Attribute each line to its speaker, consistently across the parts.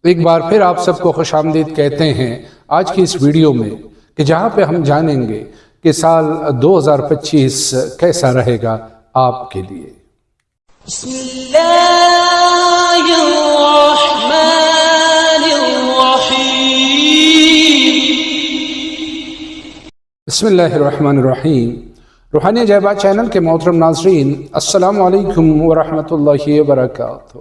Speaker 1: ایک بار پھر آپ سب کو خوش آمدید کہتے ہیں آج کی اس ویڈیو میں کہ جہاں پہ ہم جانیں گے کہ سال 2025 کیسا رہے گا آپ کے لیے۔
Speaker 2: بسم اللہ الرحمن الرحیم۔
Speaker 1: بسم اللہ الرحمن الرحیم۔ روحانی عجائبات چینل کے محترم ناظرین، السلام علیکم ورحمۃ اللہ وبرکاتہ۔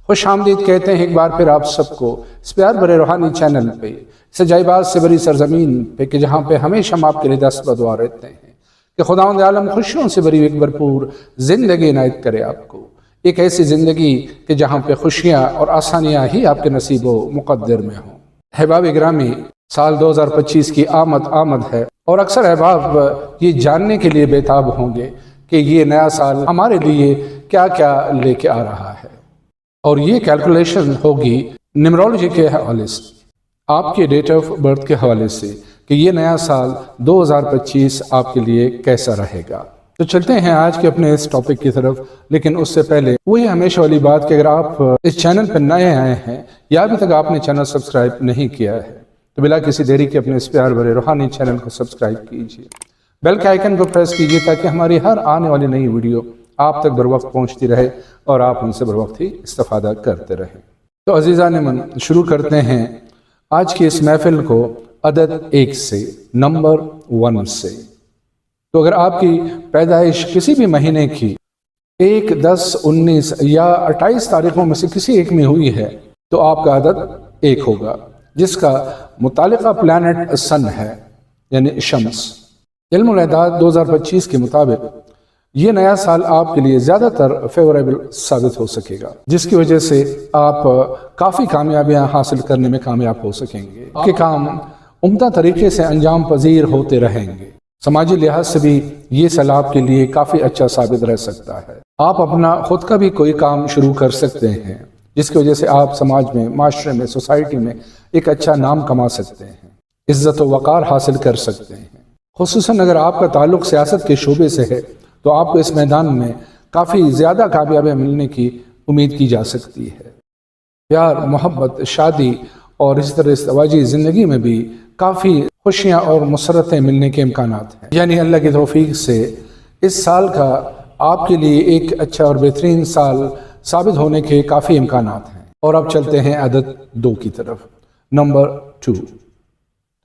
Speaker 1: خوش آمدید کہتے ہیں ایک بار پھر آپ سب کو اس پیار بھرے روحانی چینل پہ، اس عجائبات سے بری سرزمین پہ کہ جہاں پہ ہمیشہ ہم آپ کے لیے دست بدعا رہتے ہیں کہ خداوند عالم خوشیوں سے بری ایک بھرپور زندگی عنایت کرے آپ کو، ایک ایسی زندگی کہ جہاں پہ خوشیاں اور آسانیاں ہی آپ کے نصیب و مقدر میں ہوں۔ احباب گرامی، سال 2025 کی آمد ہے اور اکثر احباب یہ جاننے کے لیے بےتاب ہوں گے کہ یہ نیا سال ہمارے لیے کیا کیا لے کے آ رہا ہے، اور یہ کیلکولیشن ہوگی نیمرولوجی کے حوالے سے، آپ کے ڈیٹ آف برتھ کے حوالے سے کہ یہ نیا سال 2025 آپ کے لیے کیسا رہے گا۔ تو چلتے ہیں آج کے اپنے اس ٹاپک کی طرف، لیکن اس سے پہلے وہی ہمیشہ والی بات کہ اگر آپ اس چینل پر نئے آئے ہیں یا ابھی تک آپ نے چینل سبسکرائب نہیں کیا ہے تو بلا کسی دیری کے اپنے اس پیار بھرے روحانی چینل کو سبسکرائب کیجیے، بیل کے آئیکن کو پریس کیجیے تاکہ ہماری ہر آنے والی نئی ویڈیو آپ تک بر وقت پہنچتی رہے اور آپ ان سے بر وقت ہی استفادہ کرتے رہیں۔ تو عزیزان من، شروع کرتے ہیں آج کی اس محفل کو عدد 1 سے، نمبر 1 سے۔ تو اگر آپ کی پیدائش کسی بھی مہینے کی 1، 10، 19 یا 28 تاریخوں میں سے کسی ایک میں ہوئی ہے تو آپ کا عدد 1 ہوگا، جس کا متعلقہ پلانٹ سن ہے یعنی شمس۔ علم الاعداد 2025 کے مطابق یہ نیا سال آپ کے لیے زیادہ تر فیوریبل ثابت ہو سکے گا، جس کی وجہ سے آپ کافی کامیابیاں حاصل کرنے میں کامیاب ہو سکیں گے، آپ کے کام عمدہ طریقے سے انجام پذیر ہوتے رہیں گے۔ سماجی لحاظ سے بھی یہ سال آپ کے لیے کافی اچھا ثابت رہ سکتا ہے۔ آپ اپنا خود کا بھی کوئی کام شروع کر سکتے ہیں جس کی وجہ سے آپ سماج میں، معاشرے میں، سوسائٹی میں ایک اچھا نام کما سکتے ہیں، عزت و وقار حاصل کر سکتے ہیں۔ خصوصاً اگر آپ کا تعلق سیاست کے شعبے سے ہے تو آپ کو اس میدان میں کافی زیادہ کامیابیاں ملنے کی امید کی جا سکتی ہے۔ پیار، محبت، شادی اور اس طرح ازدواجی زندگی میں بھی کافی خوشیاں اور مسرتیں ملنے کے امکانات ہیں، یعنی اللہ کی توفیق سے اس سال کا آپ کے لیے ایک اچھا اور بہترین سال ثابت ہونے کے کافی امکانات ہیں۔ اور اب چلتے ہیں عدد 2 کی طرف، نمبر 2۔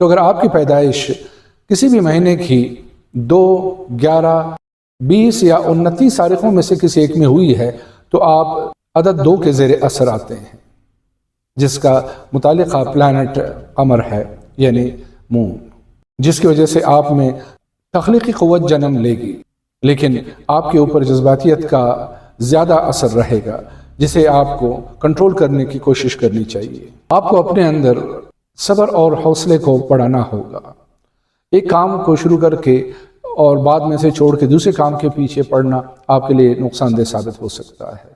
Speaker 1: تو اگر آپ کی پیدائش کسی بھی مہینے کی 2، 11، 20 یا 29 تاریخوں میں سے کسی ایک میں ہوئی ہے تو آپ عدد 2 کے زیر اثر آتے ہیں، جس کا متعلقہ پلانٹ قمر ہے یعنی مون، جس کی وجہ سے آپ میں تخلیقی قوت جنم لے گی، لیکن آپ کے اوپر جذباتیت کا زیادہ اثر رہے گا جسے آپ کو کنٹرول کرنے کی کوشش کرنی چاہیے۔ آپ کو اپنے اندر صبر اور حوصلے کو بڑھانا ہوگا۔ ایک کام کو شروع کر کے اور بعد میں سے چھوڑ کے دوسرے کام کے پیچھے پڑنا آپ کے لیے نقصان دہ ثابت ہو سکتا ہے۔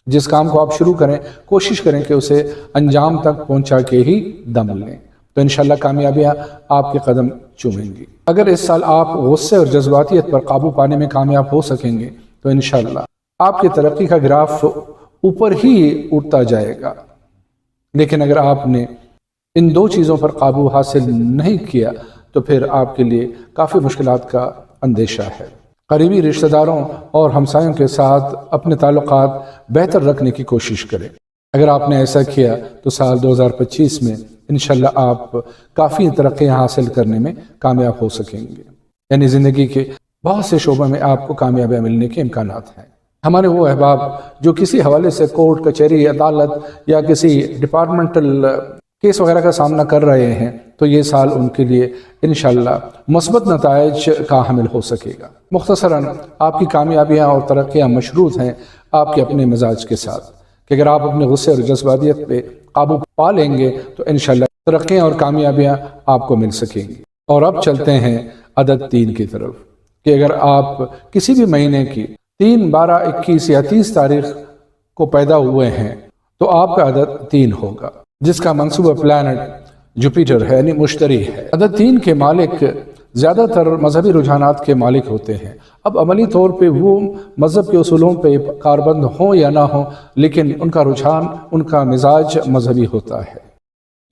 Speaker 1: جس کام کو آپ شروع کریں کوشش کریں کہ اسے انجام تک پہنچا کے ہی دم لیں، تو انشاءاللہ کامیابیاں آپ کے قدم چومیں گی۔ اگر اس سال آپ غصے اور جذباتیت پر قابو پانے میں کامیاب ہو سکیں گے تو انشاءاللہ آپ کی ترقی کا گراف اوپر ہی اٹھتا جائے گا، لیکن اگر آپ نے ان 2 چیزوں پر قابو حاصل نہیں کیا تو پھر آپ کے لیے کافی مشکلات کا اندیشہ ہے۔ قریبی رشتہ داروں اور ہمسایوں کے ساتھ اپنے تعلقات بہتر رکھنے کی کوشش کریں۔ اگر آپ نے ایسا کیا تو سال 2025 میں انشاءاللہ آپ کافی ترقیاں حاصل کرنے میں کامیاب ہو سکیں گے، یعنی زندگی کے بہت سے شعبوں میں آپ کو کامیابیاں ملنے کے امکانات ہیں۔ ہمارے وہ احباب جو کسی حوالے سے کورٹ، کچہری، عدالت یا کسی ڈپارٹمنٹل کیس وغیرہ کا سامنا کر رہے ہیں تو یہ سال ان کے لیے انشاءاللہ مثبت نتائج کا حامل ہو سکے گا۔ مختصراً آپ کی کامیابیاں اور ترقیاں مشروط ہیں آپ کے اپنے مزاج کے ساتھ، کہ اگر آپ اپنے غصے اور جذباتیت پہ قابو پا لیں گے تو انشاءاللہ ترقیاں اور کامیابیاں آپ کو مل سکیں گی۔ اور اب چلتے ہیں عدد 3 کی طرف، کہ اگر آپ کسی بھی مہینے کی 3، 12، 21 یا 30 تاریخ کو پیدا ہوئے ہیں تو آپ کا عدد 3 ہوگا، جس کا منصوبہ پلانٹ جوپیٹر ہے یعنی مشتری ہے۔ عدد 3 کے مالک زیادہ تر مذہبی رجحانات کے مالک ہوتے ہیں۔ اب عملی طور پہ وہ مذہب کے اصولوں پہ کاربند ہوں یا نہ ہوں، لیکن ان کا رجحان، ان کا مزاج مذہبی ہوتا ہے۔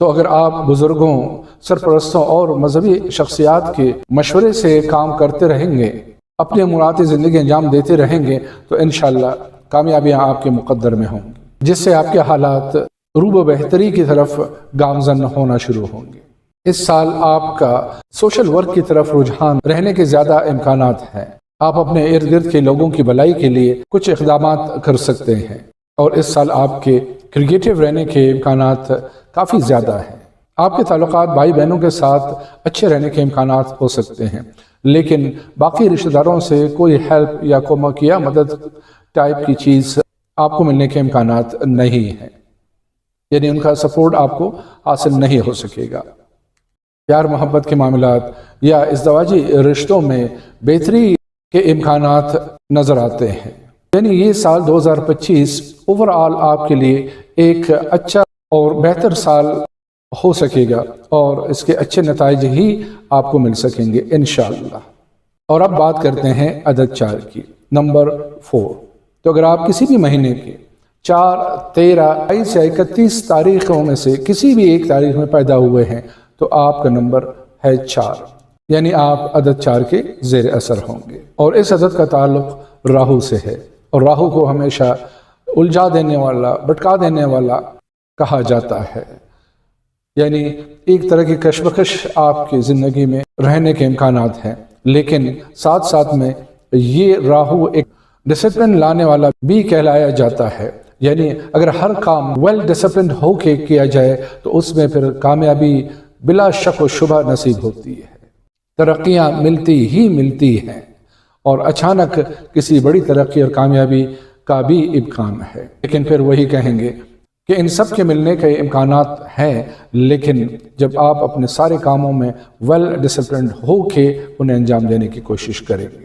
Speaker 1: تو اگر آپ بزرگوں، سرپرستوں اور مذہبی شخصیات کے مشورے سے کام کرتے رہیں گے، اپنے امورات زندگی انجام دیتے رہیں گے، تو انشاءاللہ کامیابیاں آپ کے مقدر میں ہوں گی، جس سے آپ کے حالات روب و بہتری کی طرف گامزن ہونا شروع ہوں گے۔ اس سال آپ کا سوشل ورک کی طرف رجحان رہنے کے زیادہ امکانات ہیں۔ آپ اپنے ارد گرد کے لوگوں کی بھلائی کے لیے کچھ اقدامات کر سکتے ہیں، اور اس سال آپ کے کریٹیو رہنے کے امکانات کافی زیادہ ہیں۔ آپ کے تعلقات بھائی بہنوں کے ساتھ اچھے رہنے کے امکانات ہو سکتے ہیں، لیکن باقی رشتہ داروں سے کوئی ہیلپ یا کومک یا مدد ٹائپ کی چیز آپ کو ملنے کے امکانات نہیں ہیں، یعنی ان کا سپورٹ آپ کو حاصل نہیں ہو سکے گا۔ پیار محبت کے معاملات یا ازدواجی رشتوں میں بہتری کے امکانات نظر آتے ہیں، یعنی یہ سال 2025 اوورآل آپ کے لیے ایک اچھا اور بہتر سال ہو سکے گا، اور اس کے اچھے نتائج ہی آپ کو مل سکیں گے انشاءاللہ۔ اور اب بات کرتے ہیں عدد 4 کی، نمبر 4۔ تو اگر آپ کسی بھی مہینے کے 4، 13، 22 یا 31 تاریخوں میں سے کسی بھی ایک تاریخ میں پیدا ہوئے ہیں تو آپ کا نمبر ہے 4، یعنی آپ عدد 4 کے زیر اثر ہوں گے، اور اس عدد کا تعلق راہو سے ہے، اور راہو کو ہمیشہ الجھا دینے والا، بھٹکا دینے والا کہا جاتا ہے، یعنی ایک طرح کی کشمکش آپ کی زندگی میں رہنے کے امکانات ہیں، لیکن ساتھ ساتھ میں یہ راہو ایک ڈسپلن لانے والا بھی کہلایا جاتا ہے، یعنی اگر ہر کام ویل ڈسپلنڈ ہو کے کیا جائے تو اس میں پھر کامیابی بلا شک و شبہ نصیب ہوتی ہے، ترقیاں ملتی ہی ملتی ہیں، اور اچانک کسی بڑی ترقی اور کامیابی کا بھی امکان ہے، لیکن پھر وہی کہیں گے کہ ان سب کے ملنے کے امکانات ہیں، لیکن جب آپ اپنے سارے کاموں میں ویل ڈسپلنڈ ہو کے انہیں انجام دینے کی کوشش کریں گے۔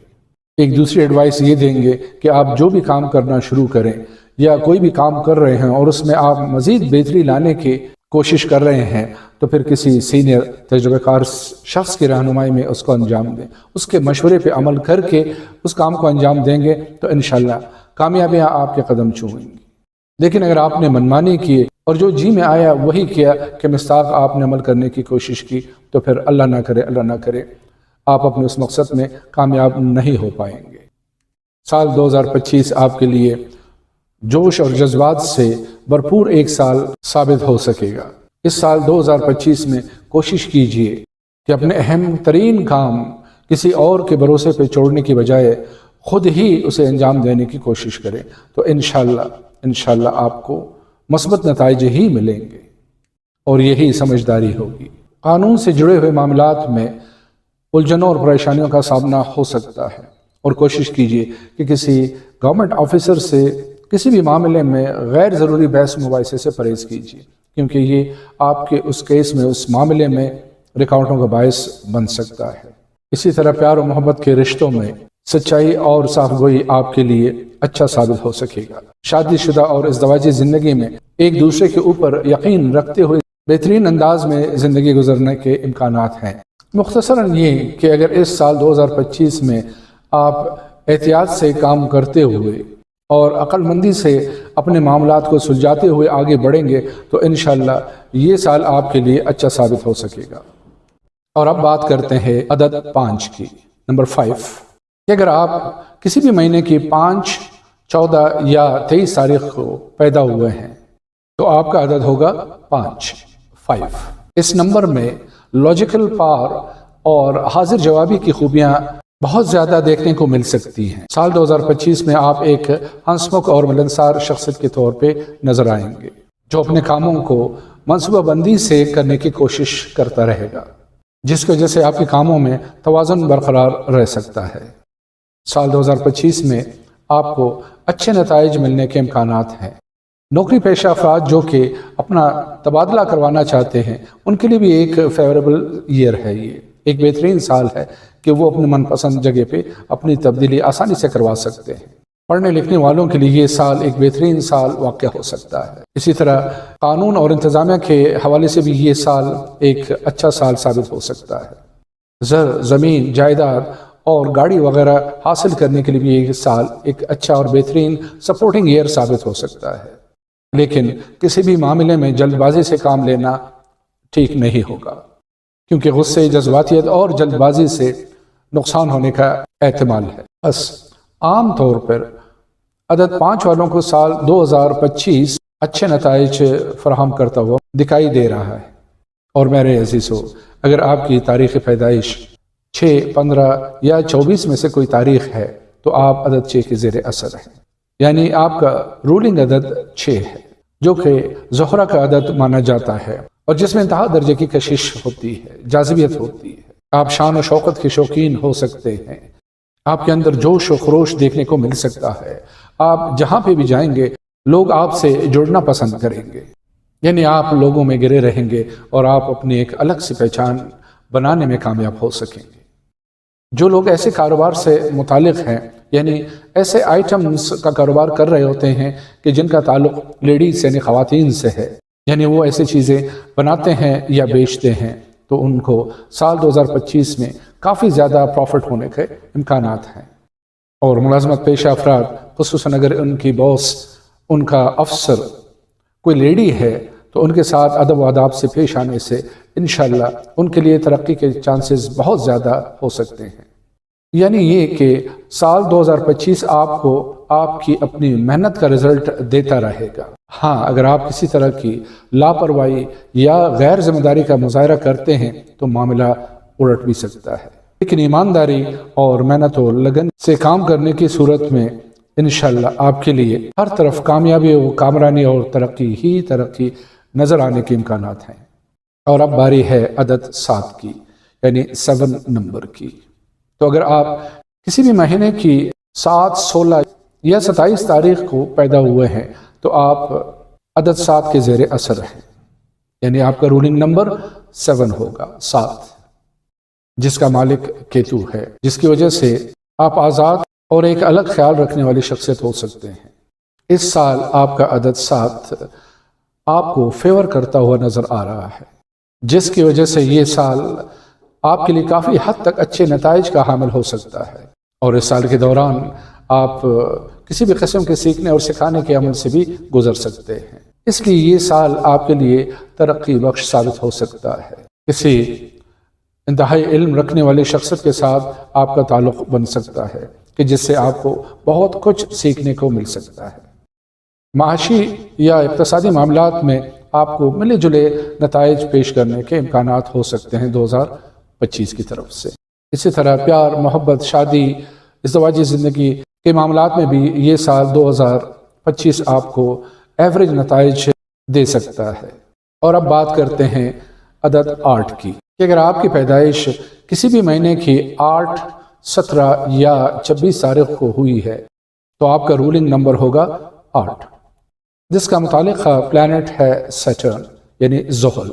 Speaker 1: ایک دوسری ایڈوائس یہ دیں گے کہ آپ جو بھی کام کرنا شروع کریں، یا کوئی بھی کام کر رہے ہیں اور اس میں آپ مزید بہتری لانے کی کوشش کر رہے ہیں، تو پھر کسی سینئر تجربہ کار شخص کی رہنمائی میں اس کو انجام دیں، اس کے مشورے پہ عمل کر کے اس کام کو انجام دیں گے تو انشاءاللہ کامیابیاں آپ کے قدم چھوئیں گی۔ لیکن اگر آپ نے منمانی کی اور جو جی میں آیا وہی کیا کہ مستاق آپ نے عمل کرنے کی کوشش کی، تو پھر اللہ نہ کرے آپ اپنے اس مقصد میں کامیاب نہیں ہو پائیں گے۔ سال 2025 آپ کے لیے جوش اور جذبات سے بھرپور ایک سال ثابت ہو سکے گا۔ اس سال 2025 میں کوشش کیجئے کہ اپنے اہم ترین کام کسی اور کے بھروسے پہ چھوڑنے کی بجائے خود ہی اسے انجام دینے کی کوشش کریں، تو انشاءاللہ آپ کو مثبت نتائج ہی ملیں گے، اور یہی سمجھداری ہوگی۔ قانون سے جڑے ہوئے معاملات میں الجھنوں اور پریشانیوں کا سامنا ہو سکتا ہے، اور کوشش کیجئے کہ کسی گورنمنٹ آفیسر سے کسی بھی معاملے میں غیر ضروری بحث مباحثے سے پرہیز کیجیے، کیونکہ یہ آپ کے اس کیس میں، اس معاملے میں رکاوٹوں کا باعث بن سکتا ہے۔ اسی طرح پیار و محبت کے رشتوں میں سچائی اور صاف گوئی آپ کے لیے اچھا ثابت ہو سکے گا۔ شادی شدہ اور ازدواجی زندگی میں ایک دوسرے کے اوپر یقین رکھتے ہوئے بہترین انداز میں زندگی گزرنے کے امکانات ہیں۔ مختصراً یہ کہ اگر اس سال 2025 میں آپ احتیاط سے کام کرتے ہوئے اور عقل مندی سے اپنے معاملات کو سلجھاتے ہوئے آگے بڑھیں گے تو انشاءاللہ یہ سال آپ کے لیے اچھا ثابت ہو سکے گا۔ اور اب بات کرتے ہیں عدد 5 کی، نمبر 5، کہ اگر آپ کسی بھی مہینے کی 5، 14 یا 23 تاریخ کو پیدا ہوئے ہیں تو آپ کا عدد ہوگا 5۔ اس نمبر میں لاجیکل پاور اور حاضر جوابی کی خوبیاں بہت زیادہ دیکھنے کو مل سکتی ہیں۔ سال 2025 میں آپ ایک ہنسمکھ اور ملنسار شخصیت کے طور پہ نظر آئیں گے، جو اپنے کاموں کو منصوبہ بندی سے کرنے کی کوشش کرتا رہے گا، جس کی وجہ سے آپ کے کاموں میں توازن برقرار رہ سکتا ہے۔ سال 2025 میں آپ کو اچھے نتائج ملنے کے امکانات ہیں۔ نوکری پیشہ افراد جو کہ اپنا تبادلہ کروانا چاہتے ہیں ان کے لیے بھی ایک فیوریبل ایئر ہے، یہ ایک بہترین سال ہے کہ وہ اپنے من پسند جگہ پہ اپنی تبدیلی آسانی سے کروا سکتے ہیں۔ پڑھنے لکھنے والوں کے لیے یہ سال ایک بہترین سال واقع ہو سکتا ہے۔ اسی طرح قانون اور انتظامیہ کے حوالے سے بھی یہ سال ایک اچھا سال ثابت ہو سکتا ہے۔ زر، زمین، جائیداد اور گاڑی وغیرہ حاصل کرنے کے لیے بھی یہ سال ایک اچھا اور بہترین سپورٹنگ ایئر ثابت ہو سکتا ہے، لیکن کسی بھی معاملے میں جلد بازی سے کام لینا ٹھیک نہیں ہوگا، کیونکہ غصے، جذباتیت اور جلد بازی سے نقصان ہونے کا احتمال ہے۔ بس عام طور پر عدد 5 والوں کو سال 2025 اچھے نتائج فراہم کرتا ہوا دکھائی دے رہا ہے۔ اور میرے عزیزو، اگر آپ کی تاریخ پیدائش 6، 15 یا 24 میں سے کوئی تاریخ ہے تو آپ عدد 6 کے زیر اثر ہیں، یعنی آپ کا رولنگ عدد 6 ہے، جو کہ زہرہ کا عدد مانا جاتا ہے اور جس میں انتہا درجے کی کشش ہوتی ہے، جاذبیت ہوتی ہے۔ آپ شان و شوکت کے شوقین ہو سکتے ہیں، آپ کے اندر جوش و خروش دیکھنے کو مل سکتا ہے، آپ جہاں پہ بھی جائیں گے لوگ آپ سے جڑنا پسند کریں گے، یعنی آپ لوگوں میں گرے رہیں گے اور آپ اپنی ایک الگ سی پہچان بنانے میں کامیاب ہو سکیں گے۔ جو لوگ ایسے کاروبار سے متعلق ہیں، یعنی ایسے آئٹمز کا کاروبار کر رہے ہوتے ہیں کہ جن کا تعلق لیڈیز یعنی خواتین سے ہے، یعنی وہ ایسی چیزیں بناتے ہیں یا بیچتے ہیں، تو ان کو سال 2025 میں کافی زیادہ پروفٹ ہونے کے امکانات ہیں۔ اور ملازمت پیشہ افراد، خصوصاً اگر ان کی باس، ان کا افسر کوئی لیڈی ہے، تو ان کے ساتھ ادب و آداب سے پیش آنے سے انشاءاللہ ان کے لیے ترقی کے چانسز بہت زیادہ ہو سکتے ہیں۔ یعنی یہ کہ سال 2025 آپ کو آپ کی اپنی محنت کا رزلٹ دیتا رہے گا۔ ہاں، اگر آپ کسی طرح کی لاپرواہی یا غیر ذمہ داری کا مظاہرہ کرتے ہیں تو معاملہ الٹ بھی سکتا ہے، لیکن ایمانداری اور محنت و لگن سے کام کرنے کی صورت میں انشاءاللہ آپ کے لیے ہر طرف کامیابی و کامرانی اور ترقی ہی ترقی نظر آنے کے امکانات ہیں۔ اور اب باری ہے عدد 7 کی، یعنی 7 نمبر کی۔ تو اگر آپ کسی بھی مہینے کی 7، 16 یا 27 تاریخ کو پیدا ہوئے ہیں تو آپ عدد 7 کے زیر اثر ہیں، یعنی آپ کا رولنگ نمبر 7 ہوگا، 7، جس کا مالک کیتو ہے، جس کی وجہ سے آپ آزاد اور ایک الگ خیال رکھنے والی شخصیت ہو سکتے ہیں۔ اس سال آپ کا عدد 7 آپ کو فیور کرتا ہوا نظر آ رہا ہے، جس کی وجہ سے یہ سال آپ کے لیے کافی حد تک اچھے نتائج کا حامل ہو سکتا ہے، اور اس سال کے دوران آپ کسی بھی قسم کے سیکھنے اور سکھانے کے عمل سے بھی گزر سکتے ہیں۔ اس لیے یہ سال آپ کے لیے ترقی بخش ثابت ہو سکتا ہے۔ کسی انتہائی علم رکھنے والے شخصیت کے ساتھ آپ کا تعلق بن سکتا ہے کہ جس سے آپ کو بہت کچھ سیکھنے کو مل سکتا ہے۔ معاشی یا اقتصادی معاملات میں آپ کو ملے جلے نتائج پیش کرنے کے امکانات ہو سکتے ہیں 2025 کی طرف سے۔ اسی طرح پیار، محبت، شادی، ازدواجی زندگی کے معاملات میں بھی یہ سال 2025 آپ کو ایوریج نتائج دے سکتا ہے۔ اور اب بات کرتے ہیں عدد 8 کی، کہ اگر آپ کی پیدائش کسی بھی مہینے کی 8، 17 یا 26 تاریخ کو ہوئی ہے تو آپ کا رولنگ نمبر ہوگا 8، جس کا متعلقہ پلانٹ ہے سیٹرن یعنی زحل،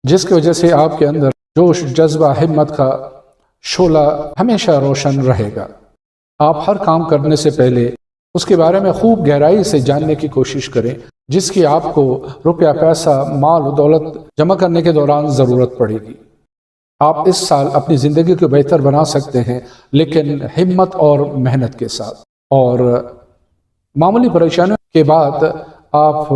Speaker 1: جس کی وجہ سے آپ کے اندر جوش، جذبہ، ہمت کا شعلہ ہمیشہ روشن رہے گا۔ آپ ہر کام کرنے سے پہلے اس کے بارے میں خوب گہرائی سے جاننے کی کوشش کریں، جس کی آپ کو روپیہ، پیسہ، مال و دولت جمع کرنے کے دوران ضرورت پڑے گی۔ آپ اس سال اپنی زندگی کو بہتر بنا سکتے ہیں، لیکن ہمت اور محنت کے ساتھ، اور معمولی پریشانیوں کے بعد آپ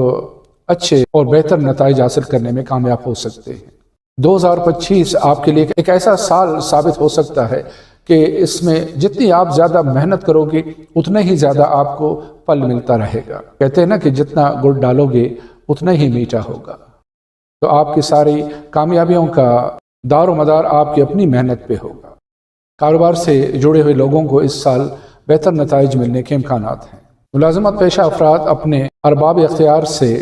Speaker 1: اچھے اور بہتر نتائج حاصل کرنے میں کامیاب ہو سکتے ہیں۔ 2025 آپ کے لیے ایک ایسا سال ثابت ہو سکتا ہے کہ اس میں جتنی آپ زیادہ محنت کرو گے اتنا ہی زیادہ آپ کو پھل ملتا رہے گا۔ کہتے ہیں نا کہ جتنا گڑ ڈالو گے اتنا ہی میٹھا ہوگا۔ تو آپ کی ساری کامیابیوں کا دار و مدار آپ کی اپنی محنت پہ ہوگا۔ کاروبار سے جڑے ہوئے لوگوں کو اس سال بہتر نتائج ملنے کے امکانات ہیں۔ ملازمت پیشہ افراد اپنے ارباب اختیار سے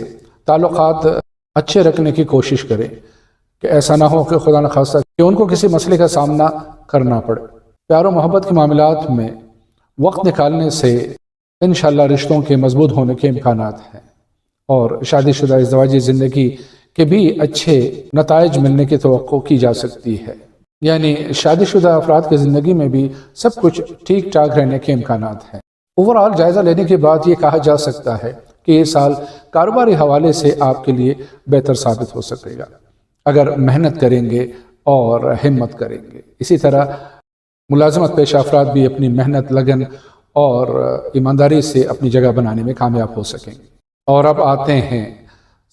Speaker 1: تعلقات اچھے رکھنے کی کوشش کریں کہ ایسا نہ ہو کہ خدا نخواستہ کہ ان کو کسی مسئلے کا سامنا کرنا پڑے۔ پیار و محبت کے معاملات میں وقت نکالنے سے انشاءاللہ رشتوں کے مضبوط ہونے کے امکانات ہیں، اور شادی شدہ ازدواجی زندگی کے بھی اچھے نتائج ملنے کی توقع کی جا سکتی ہے۔ یعنی شادی شدہ افراد کی زندگی میں بھی سب کچھ ٹھیک ٹھاک رہنے کے امکانات ہیں۔ اوورآل جائزہ لینے کے بعد یہ کہا جا سکتا ہے کہ یہ سال کاروباری حوالے سے آپ کے لیے بہتر ثابت ہو سکے گا۔ اگر محنت کریں گے، اور ہمت کریں گے۔ اسی طرح ملازمت پیشہ افراد بھی اپنی محنت، لگن اور ایمانداری سے اپنی جگہ بنانے میں کامیاب ہو سکیں گے۔ اور اب آتے ہیں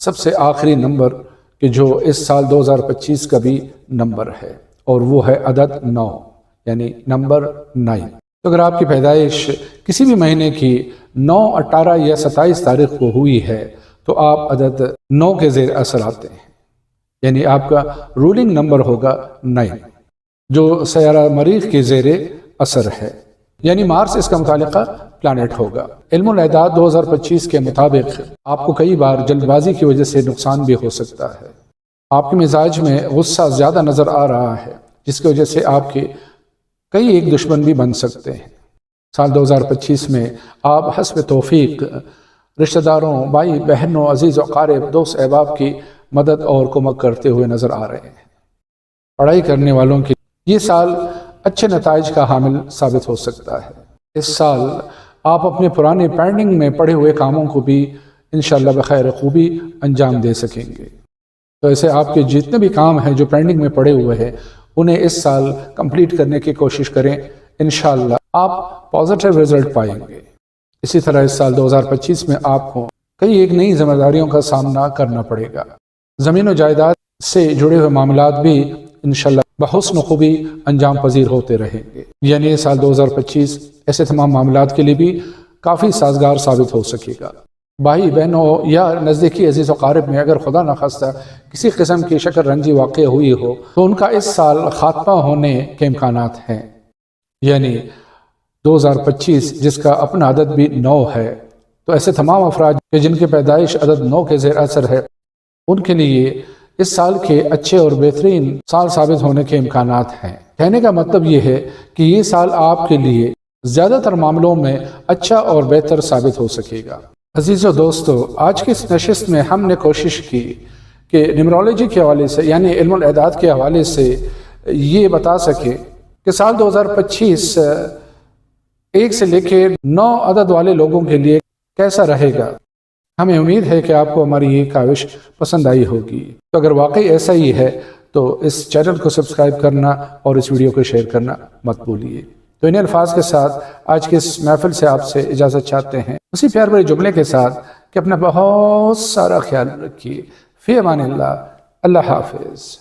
Speaker 1: سب سے آخری نمبر کہ جو اس سال 2025 کا بھی نمبر ہے، اور وہ ہے عدد 9، یعنی نمبر 9۔ تو اگر آپ کی پیدائش کسی بھی مہینے کی 9، 18 یا 27 تاریخ کو ہوئی ہے تو آپ عدد 9 کے زیر اثر آتے ہیں، یعنی آپ کا رولنگ نمبر ہوگا 9، جو سیارہ مریخ کے زیر اثر ہے، یعنی مارس اس کا متعلقہ پلانٹ ہوگا۔ علم الاعداد 2025 کے مطابق آپ کو کئی بار جلد بازی کی وجہ سے نقصان بھی ہو سکتا ہے۔ آپ کے مزاج میں غصہ زیادہ نظر آ رہا ہے، جس کی وجہ سے آپ کے کئی ایک دشمن بھی بن سکتے ہیں۔ سال 2025 میں آپ حسب توفیق رشتہ داروں، بھائی بہنوں، عزیز و اقارب، دوست احباب کی مدد اور کمک کرتے ہوئے نظر آ رہے ہیں۔ پڑھائی کرنے والوں کے یہ سال اچھے نتائج کا حامل ثابت ہو سکتا ہے۔ اس سال آپ اپنے پرانے پینڈنگ میں پڑے ہوئے کاموں کو بھی انشاءاللہ بخیر خوبی انجام دے سکیں گے۔ تو ایسے آپ کے جتنے بھی کام ہیں جو پینڈنگ میں پڑے ہوئے ہیں، انہیں اس سال کمپلیٹ کرنے کی کوشش کریں، انشاءاللہ آپ پازیٹیو رزلٹ پائیں گے۔ اسی طرح اس سال 2025 میں آپ کو کئی ایک نئی ذمہ داریوں کا سامنا کرنا پڑے گا۔ زمین و جائیداد سے جڑے ہوئے معاملات بھی انشاءاللہ بحسن و خوبی انجام پذیر ہوتے رہیں گے، یعنی یہ سال 2025 ایسے تمام معاملات کے لیے بھی کافی سازگار ثابت ہو سکے گا۔ بھائی بہنوں یا نزدیکی عزیز و اقارب میں اگر خدا نخواستہ کسی قسم کی شکر رنجی واقع ہوئی ہو تو ان کا اس سال خاتمہ ہونے کے امکانات ہیں، یعنی 2025 جس کا اپنا عدد بھی 9 ہے، تو ایسے تمام افراد جن کی پیدائش عدد 9 کے زیر اثر ہے، ان کے لیے اس سال کے اچھے اور بہترین سال ثابت ہونے کے امکانات ہیں۔ کہنے کا مطلب یہ ہے کہ یہ سال آپ کے لیے زیادہ تر معاملوں میں اچھا اور بہتر ثابت ہو سکے گا۔ عزیزو دوستو، آج کی اس نشست میں ہم نے کوشش کی کہ نیمرولوجی کے حوالے سے، یعنی علم الاعداد کے حوالے سے یہ بتا سکے کہ سال 2025 1 سے لے کے 9 عدد والے لوگوں کے لیے کیسا رہے گا۔ ہمیں امید ہے کہ آپ کو ہماری یہ کاوش پسند آئی ہوگی۔ تو اگر واقعی ایسا ہی ہے تو اس چینل کو سبسکرائب کرنا اور اس ویڈیو کو شیئر کرنا مت بھولیے۔ تو ان الفاظ کے ساتھ آج کے اس محفل سے آپ سے اجازت چاہتے ہیں، اسی پیار بھرے جملے کے ساتھ کہ اپنا بہت سارا خیال رکھیے۔ فی امان اللہ، اللہ حافظ۔